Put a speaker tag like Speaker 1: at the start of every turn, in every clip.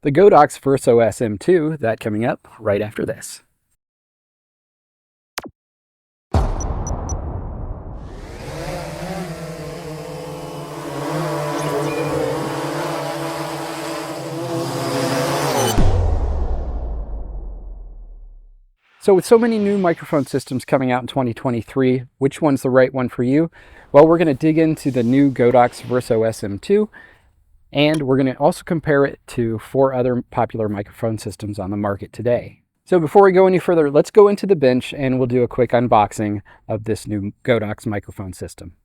Speaker 1: the Godox Virso S M2, that coming up right after this. So with so many new microphone systems coming out in 2023, which one's the right one for you? Well, we're going to dig into the new Godox Virso S M2, and we're going to also compare it to 4 other popular microphone systems on the market today. So before we go any further, let's go into the bench and we'll do a quick unboxing of this new Godox microphone system.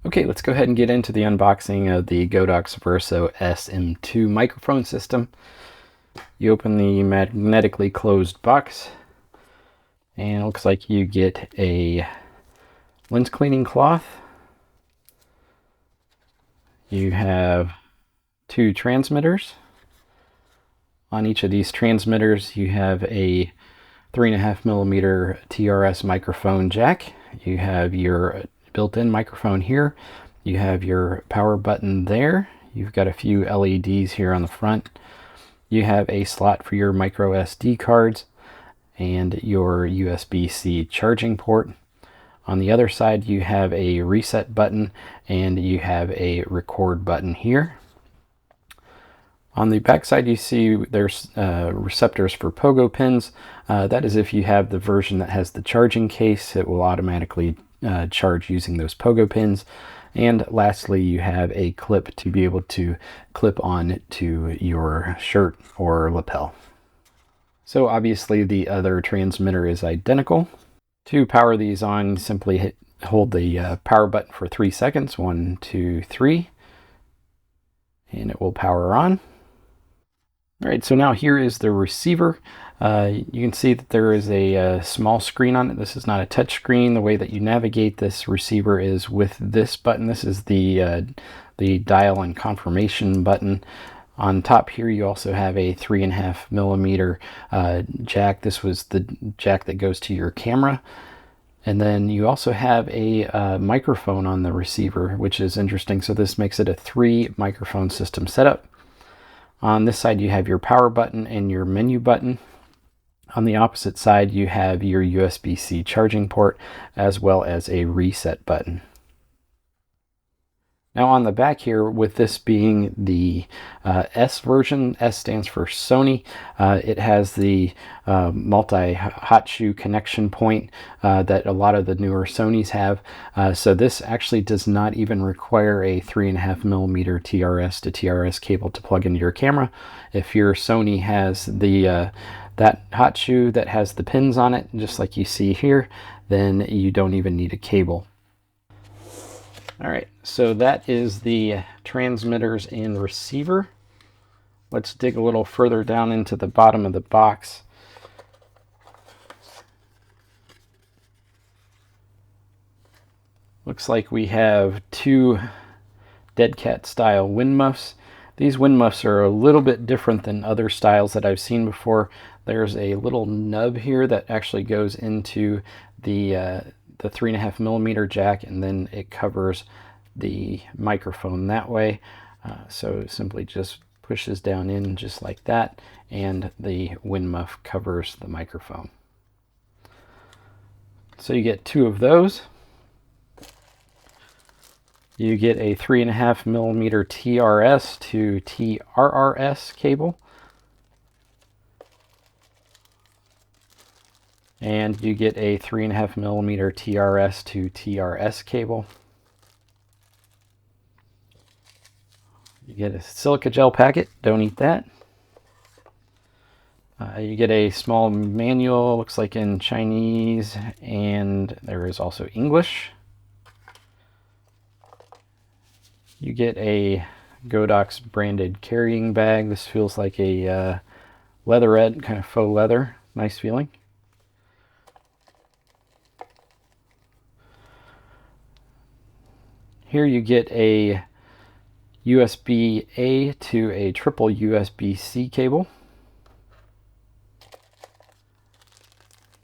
Speaker 1: Okay, let's go ahead and get into the unboxing of the Godox Virso S M2 microphone system. You open the magnetically closed box, and it looks like you get a lens cleaning cloth. You have 2 transmitters. On each of these transmitters, you have a 3.5mm TRS microphone jack. You have your built-in microphone here. You have your power button there. You've got a few LEDs here on the front. You have a slot for your micro SD cards and your USB-C charging port. On the other side, you have a reset button and you have a record button here. On the back side, you see there's receptors for pogo pins. That is if you have the version that has the charging case, it will automatically charge using those pogo pins. And lastly, you have a clip to be able to clip on to your shirt or lapel. So obviously the other transmitter is identical. To power these on, simply hold the power button for 3 seconds. 1, 2, 3. And it will power on. All right, so now here is the receiver. You can see that there is a small screen on it. This is not a touch screen. The way that you navigate this receiver is with this button. This is the dial and confirmation button. On top here, you also have a 3.5mm jack. This was the jack that goes to your camera. And then you also have a microphone on the receiver, which is interesting. So this makes it a 3 microphone system setup. On this side, you have your power button and your menu button. On the opposite side, you have your USB-C charging port, as well as a reset button. Now on the back here, with this being the S version, S stands for Sony, it has the multi-hot shoe connection point that a lot of the newer Sonys have. So this actually does not even require a 3.5mm TRS to TRS cable to plug into your camera. If your Sony has the that hot shoe that has the pins on it, just like you see here, then you don't even need a cable. All right, so that is the transmitters and receiver. Let's dig a little further down into the bottom of the box. Looks like we have 2 dead cat style wind muffs. These wind muffs are a little bit different than other styles that I've seen before. There's a little nub here that actually goes into the 3.5mm jack, and then it covers the microphone that way. So it simply just pushes down in just like that, and the wind muff covers the microphone. So you get 2 of those. You get a 3.5mm TRS to TRRS cable. And you get a 3.5mm TRS to TRS cable. You get a silica gel packet, don't eat that. You get a small manual, looks like in Chinese, and there is also English. You get a Godox branded carrying bag. This feels like a leatherette, kind of faux leather. Nice feeling. Here you get a USB-A to a triple USB-C cable.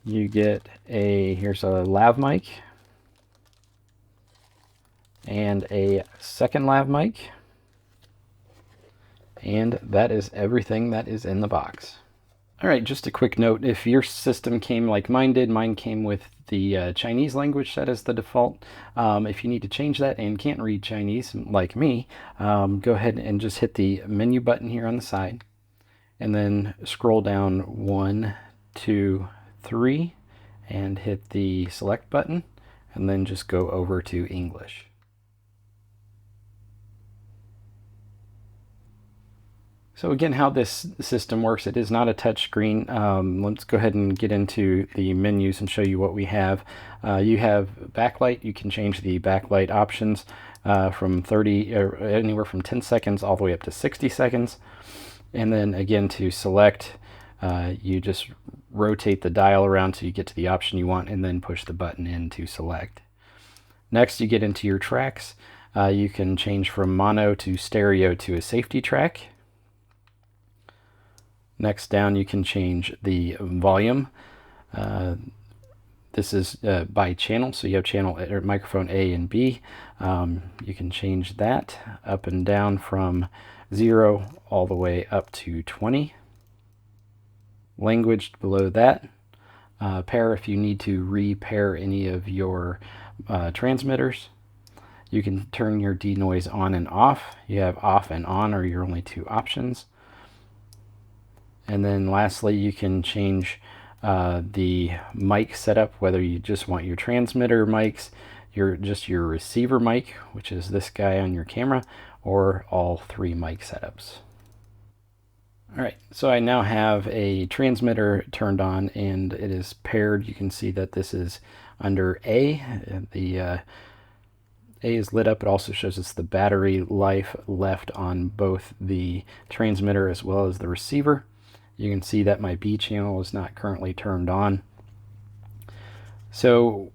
Speaker 1: You get here's a lav mic and a second lav mic And that is everything that is in the box. All right, just a quick note. If your system came like mine did, mine came with the Chinese language set as the default. If you need to change that and can't read Chinese like me, go ahead and just hit the menu button here on the side, and then scroll down 1, 2, 3, and hit the select button, and then just go over to English. So again, how this system works, it is not a touch screen. Let's go ahead and get into the menus and show you what we have. You have backlight. You can change the backlight options from 30 or anywhere from 10 seconds all the way up to 60 seconds. And then again, to select, you just rotate the dial around till you get to the option you want, and then push the button in to select. Next, you get into your tracks. You can change from mono to stereo to a safety track. Next down, you can change the volume. This is by channel, so you have channel or microphone A and B. You can change that up and down from 0 all the way up to 20. Language below that. Pair if you need to repair any of your transmitters. You can turn your denoise on and off. You have off and on are your only two options. And then lastly, you can change the mic setup, whether you just want your transmitter mics, just your receiver mic, which is this guy on your camera, or all three mic setups. All right, so I now have a transmitter turned on and it is paired. You can see that this is under A. The A is lit up. It also shows us the battery life left on both the transmitter as well as the receiver. You can see that my B channel is not currently turned on. So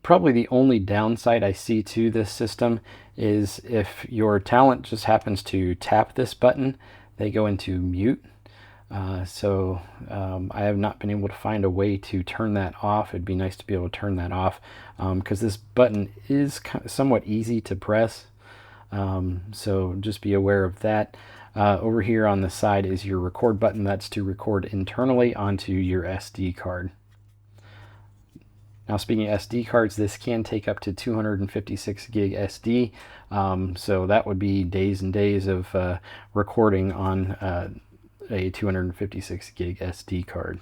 Speaker 1: probably the only downside I see to this system is if your talent just happens to tap this button, they go into mute. I have not been able to find a way to turn that off. It'd be nice to be able to turn that off because this button is somewhat easy to press. So just be aware of that. Over here on the side is your record button. That's to record internally onto your SD card. Now, speaking of SD cards, this can take up to 256 gig SD. So that would be days and days of recording on a 256 gig SD card.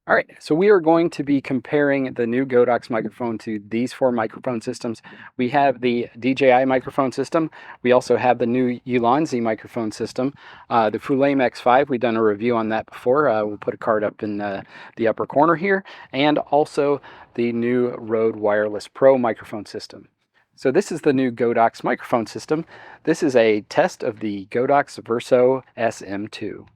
Speaker 1: All right, so we are going to be comparing the new Godox microphone to these four microphone systems. We have the DJI microphone system. We also have the new Ulanzi microphone system. The Fulaim X5, we've done a review on that before. We'll put a card up in the upper corner here. And also the new Rode Wireless Pro microphone system. So this is the new Godox microphone system. This is a test of the Godox Virso S M2.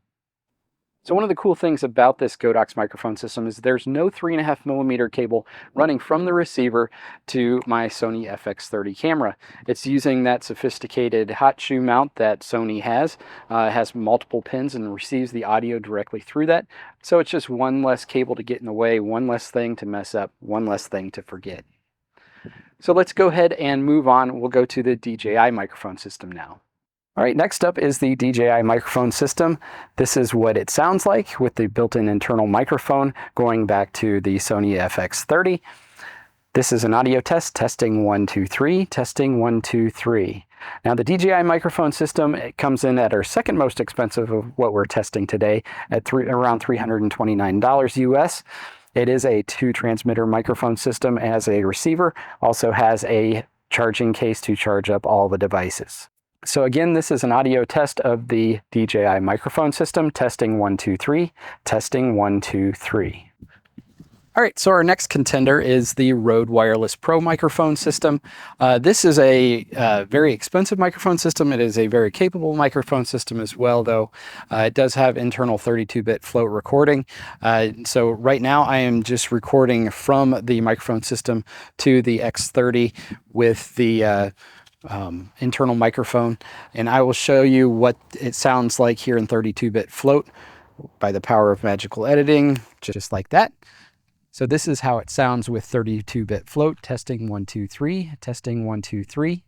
Speaker 1: So one of the cool things about this Godox microphone system is there's no 3.5mm cable running from the receiver to my Sony FX30 camera. It's using that sophisticated hot shoe mount that Sony has. It has multiple pins and receives the audio directly through that. So it's just one less cable to get in the way, one less thing to mess up, one less thing to forget. So let's go ahead and move on. We'll go to the DJI microphone system now. All right, next up is the DJI microphone system. This is what it sounds like with the built-in internal microphone going back to the Sony FX30. This is an audio test, testing 1, 2, 3, testing 1, 2, 3. Now the DJI microphone system, it comes in at our second most expensive of what we're testing today at around $329 US. It is a 2-transmitter microphone system as a receiver, also has a charging case to charge up all the devices. So again, this is an audio test of the DJI microphone system, testing 1, 2, 3, testing 1, 2, 3. All right, so our next contender is the Rode Wireless Pro microphone system. This is a very expensive microphone system. It is a very capable microphone system as well, though. It does have internal 32-bit float recording. So right now I am just recording from the microphone system to the X30 with the internal microphone, and I will show you what it sounds like here in 32-bit float by the power of magical editing, just like that. So this is how it sounds with 32-bit float. Testing 1, 2, 3, testing 1, 2, 3.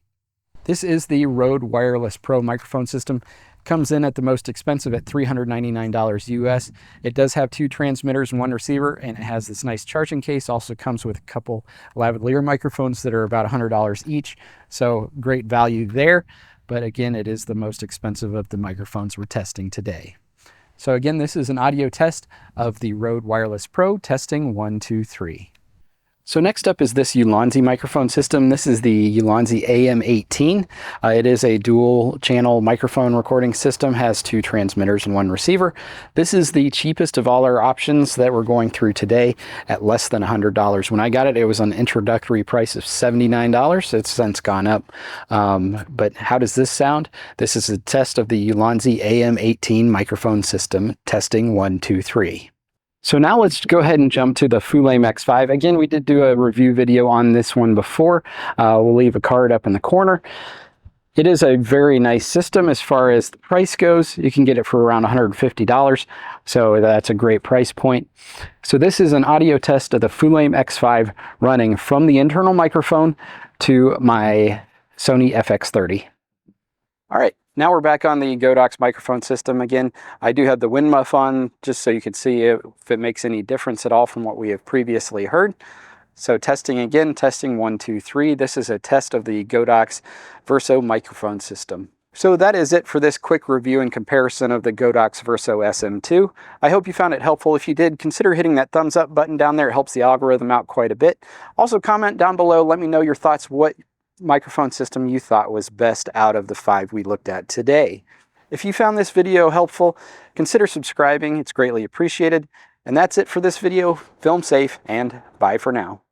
Speaker 1: This is the Rode Wireless Pro microphone system. Comes in at the most expensive at $399 US. It does have 2 transmitters and 1 receiver, and it has this nice charging case. Also comes with a couple lavalier microphones that are about $100 each. So great value there. But again, it is the most expensive of the microphones we're testing today. So again, this is an audio test of the Rode Wireless Pro, testing 1, 2, 3. So next up is this Ulanzi microphone system. This is the Ulanzi AM18. It is a dual channel microphone recording system, has 2 transmitters and 1 receiver. This is the cheapest of all our options that we're going through today at less than $100. When I got it, it was an introductory price of $79. It's since gone up. But how does this sound? This is a test of the Ulanzi AM18 microphone system, testing 1, 2, 3. So now let's go ahead and jump to the Fulaim X5. Again, we did do a review video on this one before. We'll leave a card up in the corner. It is a very nice system as far as the price goes. You can get it for around $150, so that's a great price point. So this is an audio test of the Fulaim X5 running from the internal microphone to my Sony FX30. All right. Now we're back on the Godox microphone system again. I do have the wind muff on just so you can see if it makes any difference at all from what we have previously heard. So testing again, testing 1, 2, 3. This is a test of the Godox Virso microphone system. So that is it for this quick review and comparison of the Godox Virso S M2. I hope you found it helpful. If you did, consider hitting that thumbs up button down there. It helps the algorithm out quite a bit. Also comment down below, let me know your thoughts, what microphone system you thought was best out of the 5 we looked at today. If you found this video helpful, consider subscribing. It's greatly appreciated. And that's it for this video. Film safe and bye for now.